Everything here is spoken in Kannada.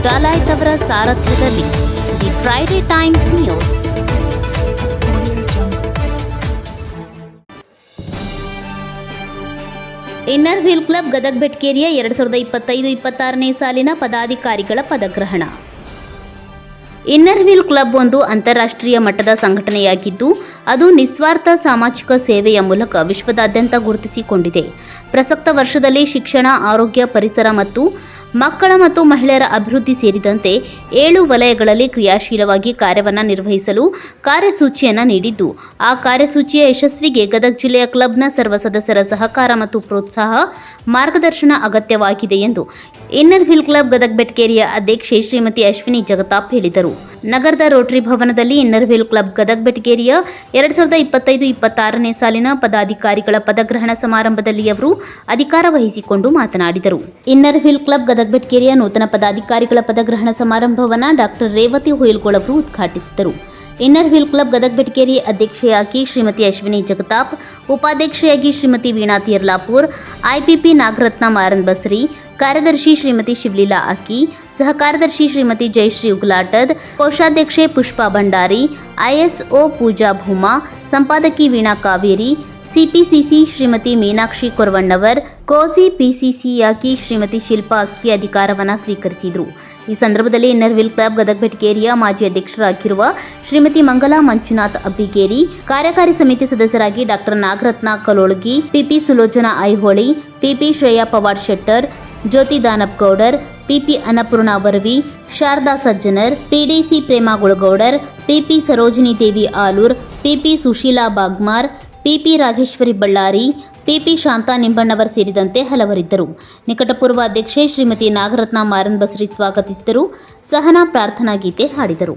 ಡಾಲಾಯ್ತ್ ಅವರ ಸಾರಥ್ಯದಲ್ಲಿ the Friday Times news. Inner wheel club Gadag ಬೆಟಗೇರಿಯ 2025-26ನೇ ಸಾಲಿನ ಪದಾಧಿಕಾರಿಗಳ ಪದಗ್ರಹಣ. ಇನ್ನರ್ ವೀಲ್ ಕ್ಲಬ್ ಒಂದು ಅಂತಾರಾಷ್ಟ್ರೀಯ ಮಟ್ಟದ ಸಂಘಟನೆಯಾಗಿದ್ದು, ಅದು ನಿಸ್ವಾರ್ಥ ಸಾಮಾಜಿಕ ಸೇವೆಯ ಮೂಲಕ ವಿಶ್ವದಾದ್ಯಂತ ಗುರುತಿಸಿಕೊಂಡಿದೆ. ಪ್ರಸಕ್ತ ವರ್ಷದಲ್ಲಿ ಶಿಕ್ಷಣ, ಆರೋಗ್ಯ, ಪರಿಸರ ಮತ್ತು ಮಕ್ಕಳ ಮತ್ತು ಮಹಿಳೆಯರ ಅಭಿವೃದ್ಧಿ ಸೇರಿದಂತೆ 7 ವಲಯಗಳಲ್ಲಿ ಕ್ರಿಯಾಶೀಲವಾಗಿ ಕಾರ್ಯವನ್ನು ನಿರ್ವಹಿಸಲು ಕಾರ್ಯಸೂಚಿಯನ್ನು ನೀಡಿದ್ದು, ಆ ಕಾರ್ಯಸೂಚಿಯ ಯಶಸ್ವಿಗೆ ಗದಗ ಜಿಲ್ಲೆಯ ಕ್ಲಬ್ನ ಸರ್ವ ಸದಸ್ಯರ ಸಹಕಾರ ಮತ್ತು ಪ್ರೋತ್ಸಾಹ, ಮಾರ್ಗದರ್ಶನ ಅಗತ್ಯವಾಗಿದೆ ಎಂದು ಇನ್ನರ್ ವೀಲ್ ಕ್ಲಬ್ ಗದಗ ಬೆಟಗೇರಿಯ ಅಧ್ಯಕ್ಷೆ ಶ್ರೀಮತಿ ಅಶ್ವಿನಿ ಜಗತಾಪ್ ಹೇಳಿದರು. ನಗರದ ರೋಟರಿ ಭವನದಲ್ಲಿ ಇನ್ನರ್ ವೀಲ್ ಕ್ಲಬ್ ಗದಗ ಬೆಟಗೇರಿಯ 2025-26ನೇ ಸಾಲಿನ ಪದಾಧಿಕಾರಿಗಳ ಪದಗ್ರಹಣ ಸಮಾರಂಭದಲ್ಲಿ ಅವರು ಅಧಿಕಾರ ವಹಿಸಿಕೊಂಡು ಮಾತನಾಡಿದರು. ಇನ್ನರ್ ವೀಲ್ ಕ್ಲಬ್ ಗದಗ ಬೆಟಗೇರಿಯ ನೂತನ ಪದಾಧಿಕಾರಿಗಳ ಪದಗ್ರಹಣ ಸಮಾರಂಭವನ್ನು ಡಾಕ್ಟರ್ ರೇವತಿ ಹುಯಿಲ್ಗೋಳ್ ಅವರು ಉದ್ಘಾಟಿಸಿದರು. Inner wheel club Gadag Betageri ಅಧ್ಯಕ್ಷೆಯಾಗಿ ಶ್ರೀಮತಿ ಅಶ್ವಿನಿ ಜಗತಾಪ್, ಉಪಾಧ್ಯಕ್ಷೆಯಾಗಿ ಶ್ರೀಮತಿ ವೀಣಾ ತೀರ್ಲಾಪುರ್, ಐಪಿಪಿ ನಾಗರತ್ನ ಮಾರನ್ ಬಸರಿ, ಕಾರ್ಯದರ್ಶಿ ಶ್ರೀಮತಿ ಶಿವಲೀಲಾ ಅಕ್ಕಿ, ಸಹ ಕಾರ್ಯದರ್ಶಿ ಶ್ರೀಮತಿ ಜಯಶ್ರೀ ಉಗ್ಲಾಟದ್, ಕೋಶಾಧ್ಯಕ್ಷೆ ಪುಷ್ಪಾ ಭಂಡಾರಿ, ಐಎಸ್ಒ ಪೂಜಾ ಭೂಮಾ, ಸಂಪಾದಕಿ ವೀಣಾ ಕಾವೇರಿ, ಸಿಪಿಸಿಸಿ ಶ್ರೀಮತಿ ಮೀನಾಕ್ಷಿ ಕೊರವಣ್ಣವರ್, ಕೋಸಿ ಪಿಸಿಸಿಯಾಗಿ ಶ್ರೀಮತಿ ಶಿಲ್ಪಾ ಅಕ್ಕಿ ಅಧಿಕಾರವನ್ನು ಸ್ವೀಕರಿಸಿದರು. ಈ ಸಂದರ್ಭದಲ್ಲಿ ಇನ್ನರ್ ವೀಲ್ ಕ್ಲಬ್ ಗದಗ ಬೆಟಗೇರಿಯ ಮಾಜಿ ಅಧ್ಯಕ್ಷರಾಗಿರುವ ಶ್ರೀಮತಿ ಮಂಗಲಾ ಮಂಜುನಾಥ್ ಅಬ್ಬಿಗೇರಿ, ಕಾರ್ಯಕಾರಿ ಸಮಿತಿ ಸದಸ್ಯರಾಗಿ ಡಾಕ್ಟರ್ ನಾಗರತ್ನ ಕಲೋಳಗಿ, ಪಿಪಿ ಸುಲೋಚನಾ ಐಹೊಳಿ, ಪಿಪಿ ಶ್ರೇಯಾ ಪವಾಡ್ ಶೆಟ್ಟರ್, ಜ್ಯೋತಿ ದಾನಪ್ ಗೌಡರ್, ಪಿಪಿ ಅನ್ನಪೂರ್ಣ ವರ್ವಿ, ಶಾರದಾ ಸಜ್ಜನರ್, ಪಿಡಿಸಿ ಪ್ರೇಮಾ ಗುಳಗೌಡರ್, ಪಿಪಿ ಸರೋಜಿನಿ ದೇವಿ ಆಲೂರ್, ಪಿಪಿ ಸುಶೀಲಾ ಬಾಗ್ಮಾರ್, ಪಿಪಿ ರಾಜೇಶ್ವರಿ ಬಳ್ಳಾರಿ, ಪಿಪಿ ಶಾಂತಾ ನಿಂಬಣ್ಣವರ್ ಸೇರಿದಂತೆ ಹಲವರಿದ್ದರು. ನಿಕಟಪೂರ್ವ ಅಧ್ಯಕ್ಷೆ ಶ್ರೀಮತಿ ನಾಗರತ್ನ ಮಾರನ್ ಬಸರಿ ಸ್ವಾಗತಿಸಿದರು. ಸಹನಾ ಪ್ರಾರ್ಥನಾ ಗೀತೆ ಹಾಡಿದರು.